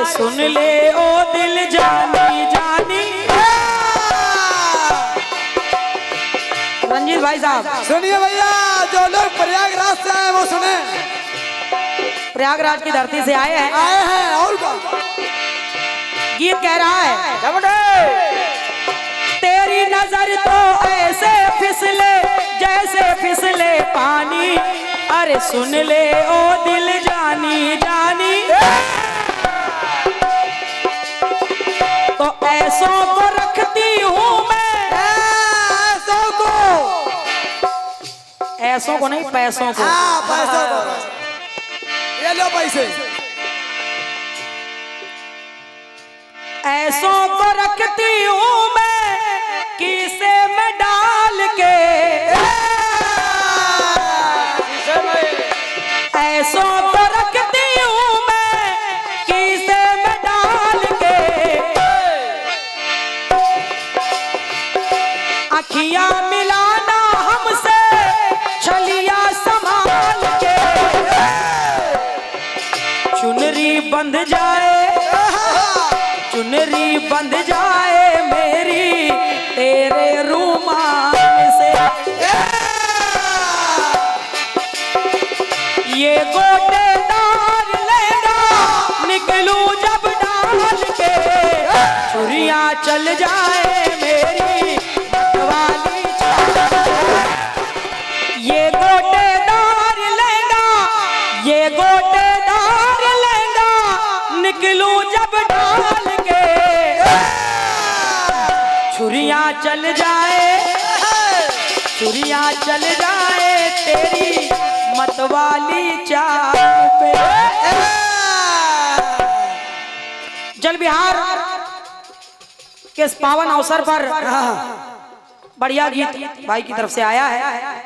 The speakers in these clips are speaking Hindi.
सुन ले ओ दिल जानी जानी। रंजीत भाई साहब सुनिए भैया, जो लोग प्रयागराज से आए वो सुने। प्रयागराज की धरती से आए हैं और क्या गीत कह रहा है। तेरी नजर तो ऐसे फिसले जैसे फिसले पानी, अरे सुन ले ओ दिल जानी जानी। तो ऐसों को रखती हूँ मैं, ऐसों को नहीं पैसों को। पैसों को, ये लो पैसे। ऐसों को रखती हूँ मैं किसे में डाल के, ऐसों को रखती हूँ मैं किसे में डाल के। अखियां मिलाना हमसे छलिया संभाल के, चुनरी बंध जाए, चुनरी बंध जाए मेरी तेरे रुमाल से। ये गोटेदार लेगा निकलूं जब डाल के, छुरियां चल जाए मेरी वाली। ये गोटेदार लेगा, ये गोटेदार लेगा निकलूं जब डाल के, छुरियां चल जाए, छुरियां चल जाए तेरी मतवाली चाल पे। जल बिहार के इस पावन अवसर पर बढ़िया गीत भाई की तरफ से आया है।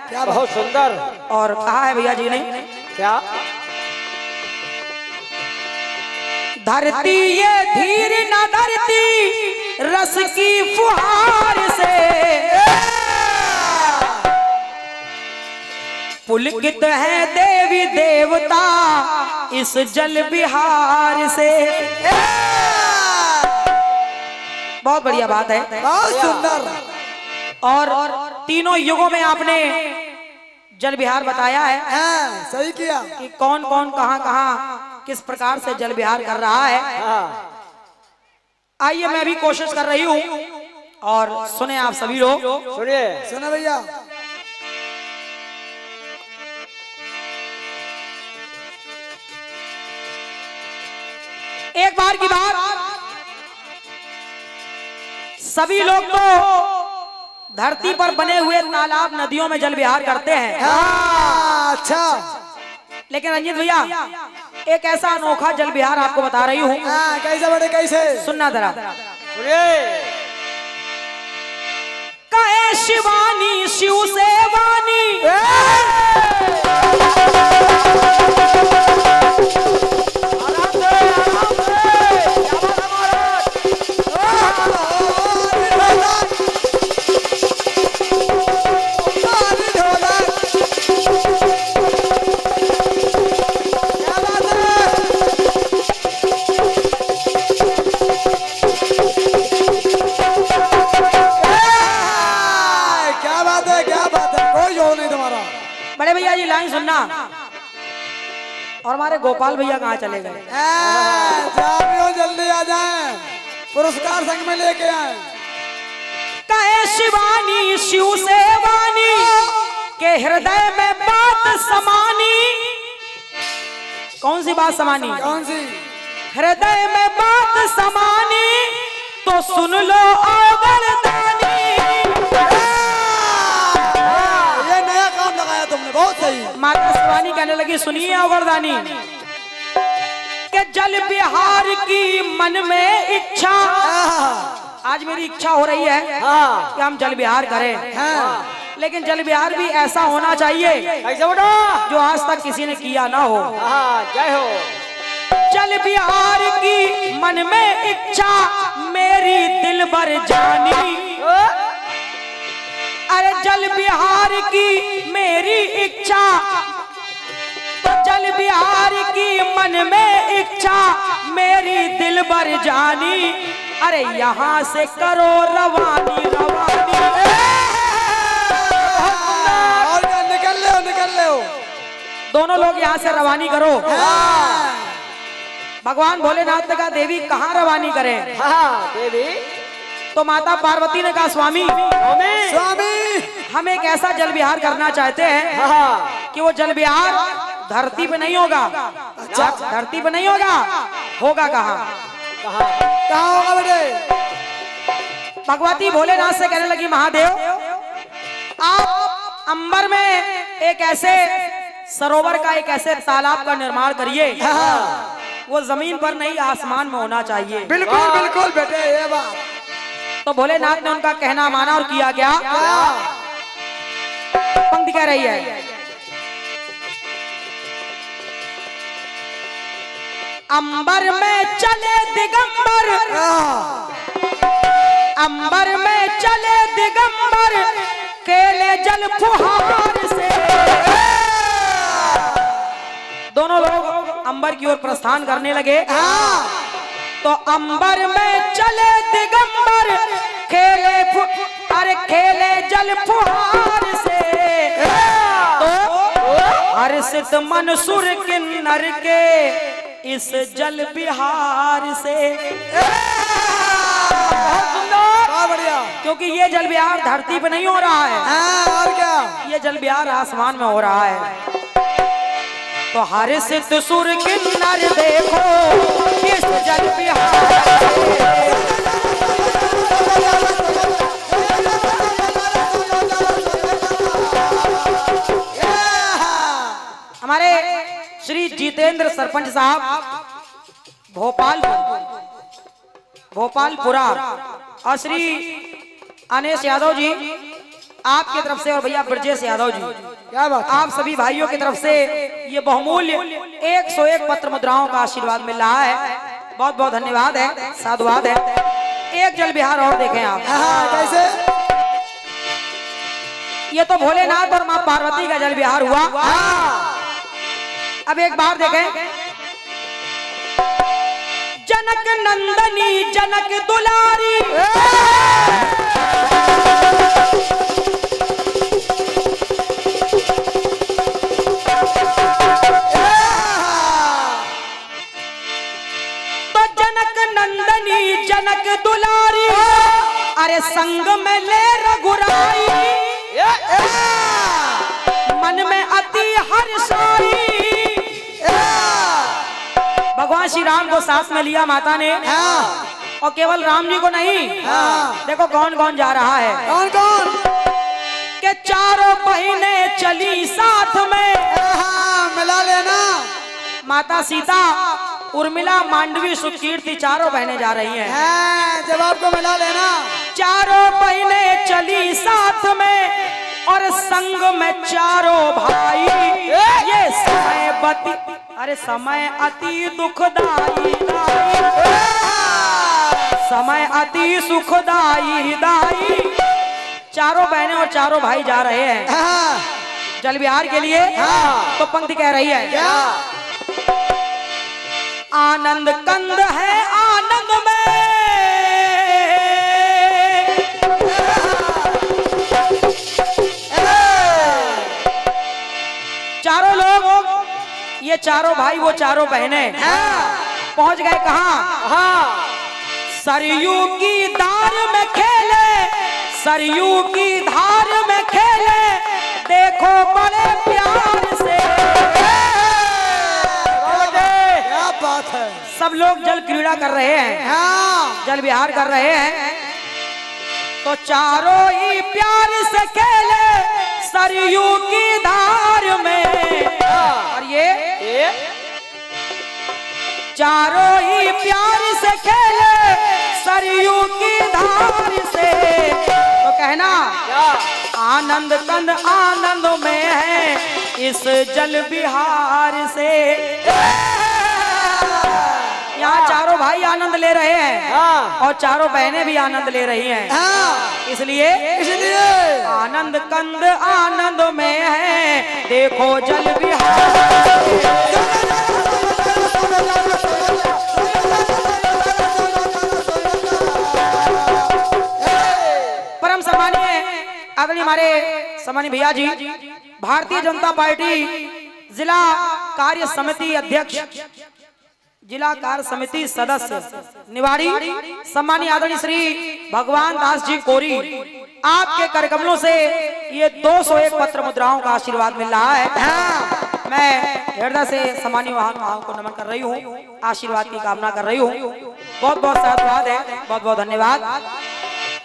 क्या बहुत सुंदर। और कहा है भैया जी ने क्या? धरती ये धीर न धरती रस की फुहार से, पुलकित है देवी देवता इस जल बिहार से। बहुत बढ़िया बात है, बहुत सुंदर। और तीनों युगों में आपने जल बिहार बताया है। सही किया कि कौन कौन कहां कहां किस प्रकार से जल बिहार कर रहा है। आइए मैं भी कोशिश कर रही हूं और सुने आप सभी लोग। सुनिए, सुने भैया। एक बार की बात, सभी लोग तो धरती पर बने हुए तालाब नदियों में जल विहार करते हैं। अच्छा, लेकिन रंजीत भैया एक ऐसा अनोखा जल विहार आपको बता रही हूँ। कैसे बड़े, कैसे? सुनना जरा। कहे शिवानी शिव से वाणी, बड़े भैया जी लाइन सुनना। और हमारे गोपाल भैया कहाँ चले गए? जल्दी आ जाएं, पुरस्कार संग में लेके आए। कहे शिवानी शिव से वाणी के हृदय में बात समानी। कौन सी बात समानी? कौन सी? हृदय में बात समानी तो सुन लो अवरदानी। बहुत सही। माता शिवानी कहने लगी सुनिए अवरदानी कि जल बिहार की मन में इच्छा, आज मेरी इच्छा हो रही है कि हम जल बिहार करें। लेकिन जल बिहार भी ऐसा होना चाहिए जो आज तक किसी ने किया ना हो। जय हो। जल बिहार की मन में इच्छा मेरी दिल भर जानी। अरे जल बिहार की मेरी इच्छा तो जल बिहार की मन में इच्छा मेरी दिल भर जानी, अरे यहाँ से करो रवानी रवानी। और क्या, निकल ले हो, निकल ले हो। दोनों लोग यहाँ से रवानी करो। भगवान भोलेनाथ ने कहा देवी कहाँ रवानी करें? देवी। तो माता पार्वती ने कहा स्वामी स्वामी हम एक ऐसा जल विहार करना चाहते हैं कि वो जल विहार धरती पे नहीं होगा। धरती पे नहीं होगा, होगा कहाँ? कहाँ होगा बेटे? भगवती भोलेनाथ से कहने लगी महादेव आप अंबर में एक ऐसे सरोवर का, एक ऐसे तालाब का निर्माण करिए, वो जमीन पर नहीं आसमान में होना चाहिए। बिल्कुल बिल्कुल बेटे, ये बात। तो भोलेनाथ ने उनका कहना माना और किया क्या? पंक्ति कह रही है, अंबर में चले दिगंबर, अंबर में चले दिगंबर, केले जल फुहार से। दोनों लोग अंबर की ओर प्रस्थान करने लगे। तो अंबर में चले दिगंबर, अरे खेले जल फुहार से। तो हर्षित मन सुर किन्नर के इस जल विहार से। बढ़िया, क्योंकि ये जल विहार धरती पे नहीं हो रहा है। और क्या, ये जल विहार आसमान में हो रहा है। तो हर्षित सुर किन्नर देखो इस जल विहार से। हमारे श्री जितेंद्र सरपंच साहब भोपालपुरा और श्री अनेश यादव जी आपकी तरफ से, और भैया ब्रजेश यादव जी, क्या बात? आप सभी भाइयों की तरफ से ये बहुमूल्य 101 पत्र मुद्राओं का आशीर्वाद मिल रहा है। बहुत बहुत धन्यवाद है, साधुवाद है। एक जल विहार और देखें आप। कैसे? ये तो भोलेनाथ और माँ पार्वती का जल विहार हुआ। अब एक बार देखें, जनक नंदनी जनक दुलारी, तो जनक नंदनी जनक दुलारी, अरे संग में ले रघुराई, मन में अति हर्षाई। भगवान श्री राम को साथ में लिया माता ने, और केवल राम जी को नहीं, देखो कौन कौन जा रहा है। कौन कौन? के चारों बहिने चली साथ में, मिला लेना। माता सीता, उर्मिला, मांडवी, सुकीर्ति, चारों बहनें जा रही हैं। जवाब को मिला लेना। चारों बहनें चली साथ में, और संग में चारों भाई। ये समय बती, अरे समय अति दुखदाई समय अति सुखदाई दाई। चारों बहनें और चारों भाई जा रहे हैं जल विहार के लिए। तो पंक्ति कह रही है, आनंद कंद है आनंद में, चारों लोग, ये चारों भाई वो चारों बहनें पहुंच गए कहाँ? सरयू की धार में खेले, सरयू की धार में खेले, देखो बड़े प्यार से। क्या बात है? सब लोग जल क्रीड़ा कर रहे हैं, जल विहार कर रहे हैं। तो चारों ही प्यार से खेले सरयू की धार में, और ये चारों ही प्यार से खेले सरयू की धार से। तो कहना आनंद कंद आनंद में है इस जल विहार से। यहाँ चारों भाई आनंद ले रहे हैं और चारों बहनें भी आनंद ले रही हैं। इसलिए आनंद कंद आनंद में है, देखो जल विहार। हमारे सम्मानित भैया जी, भारतीय जनता पार्टी जिला कार्य समिति अध्यक्ष, जिला कार्य समिति सदस्य निवाड़ी सम्मानित आदरणीय श्री भगवान दास जी कोरी, आपके करकमलों से ये 201 पत्र मुद्राओं का आशीर्वाद मिल रहा है। मैं हृदय से सम्मानित महानुभावों को नमन कर रही हूँ, आशीर्वाद की कामना कर रही हूँ। बहुत बहुत साधुवाद है, बहुत बहुत धन्यवाद।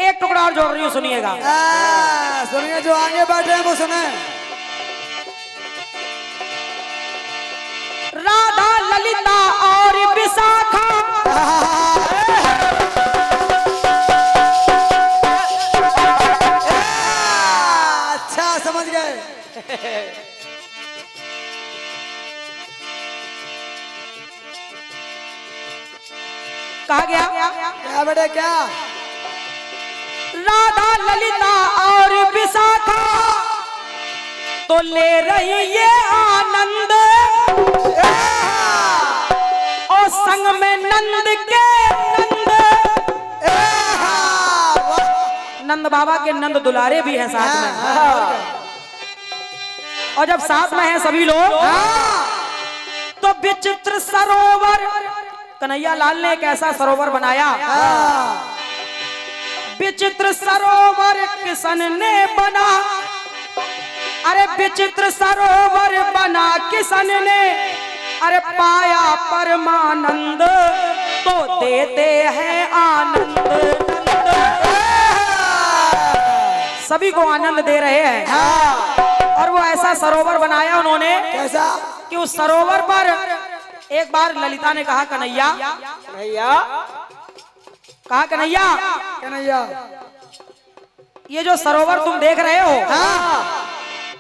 एक टुकड़ा और जोड़ रही हूँ, सुनिएगा। सुनिए, जो आगे बैठे हैं वो सुने। राधा ललिता और विशाखा, अच्छा समझ गए। कहा गया क्या बेटे क्या? राधा ललिता और विशाखा तो ले रही ये आनंद, और संग में नंद के नंद बाबा के नंद दुलारे भी हैं साथ में। और जब साथ में हैं सभी लोग, तो विचित्र सरोवर, कन्हैया लाल ने एक ऐसा सरोवर बनाया, विचित्र सरोवर किशन ने बना। अरे विचित्र सरोवर बना किशन ने, अरे पाया परमानंद तो देते हैं आनंद। सभी को आनंद दे रहे हैं। और वो ऐसा सरोवर बनाया उन्होंने, कैसा कि उस सरोवर पर एक बार ललिता ने कहा, कन्हैया कहा, कन्हैया ये जो सरोवर तुम देख रहे हो,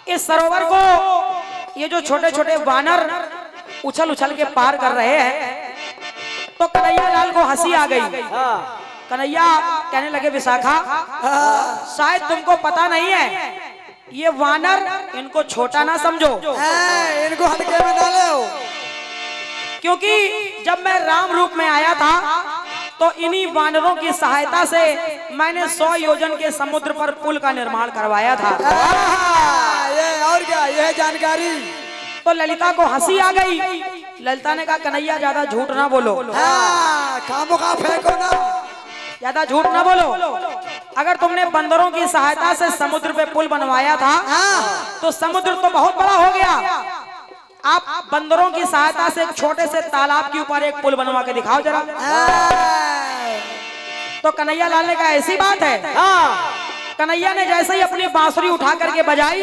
इस सरोवर को ये जो छोटे छोटे वानर उछल उछल के पार कर रहे हैं। तो कन्हैया लाल को हंसी आ गई। कन्हैया कहने लगे, विशाखा शायद तुमको पता नहीं है, ये वानर, इनको छोटा ना समझो, इनको हल्के में डालो। क्योंकि जब मैं राम रूप में आया था तो इन्हीं वानरों की सहायता से मैंने 100 योजन के समुद्र पर पुल का निर्माण करवाया था। ये और क्या, यह जानकारी। तो ललिता को हंसी आ गई। ललिता ने कहा, कन्हैया ज्यादा झूठ ना बोलो, खामोखा फेंको ना, ज्यादा झूठ ना बोलो। अगर तुमने बंदरों की सहायता से समुद्र पे पुल बनवाया था तो समुद्र तो बहुत बड़ा हो गया, आप बंदरों की सहायता से एक छोटे से तालाब के ऊपर एक पुल बनवा के दिखाओ जरा। तो कन्हैया लाल ने कहा, ऐसी बात है। कन्हैया ने जैसे ही अपनी बांसुरी उठा करके बजाई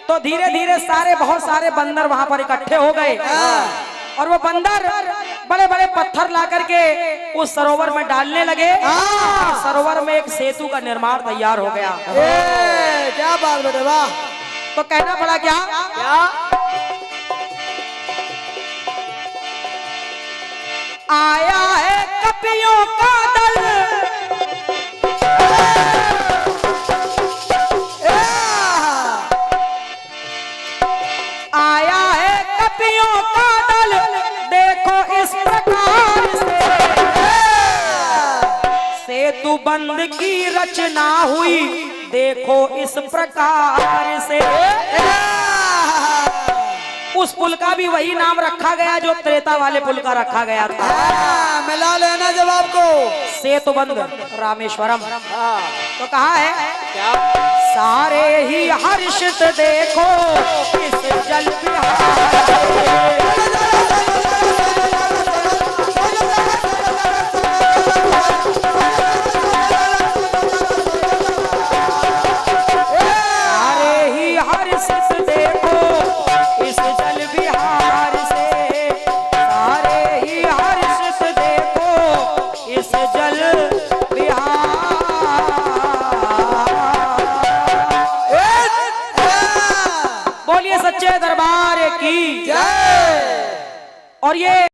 तो धीरे धीरे बहुत सारे बंदर वहां पर इकट्ठे हो गए। और वो बंदर बड़े बड़े पत्थर ला करके उस सरोवर में डालने लगे। सरोवर में एक सेतु का निर्माण तैयार हो गया। क्या बात बेटे, वाह। तो कहना पड़ा क्या, आया है कपियों का दल, आया है कपियों का दल, देखो इस प्रकार से सेतु बंद की रचना हुई, देखो इस प्रकार से। उस पुल का भी वही नाम रखा गया जो त्रेता वाले पुल का रखा गया था। मिला लेना जवाब को, सेतुबंध रामेश्वरम। तो कहा है क्या, सारे ही हर्षित देखो इस जल विहार। दरबार की जय। और ये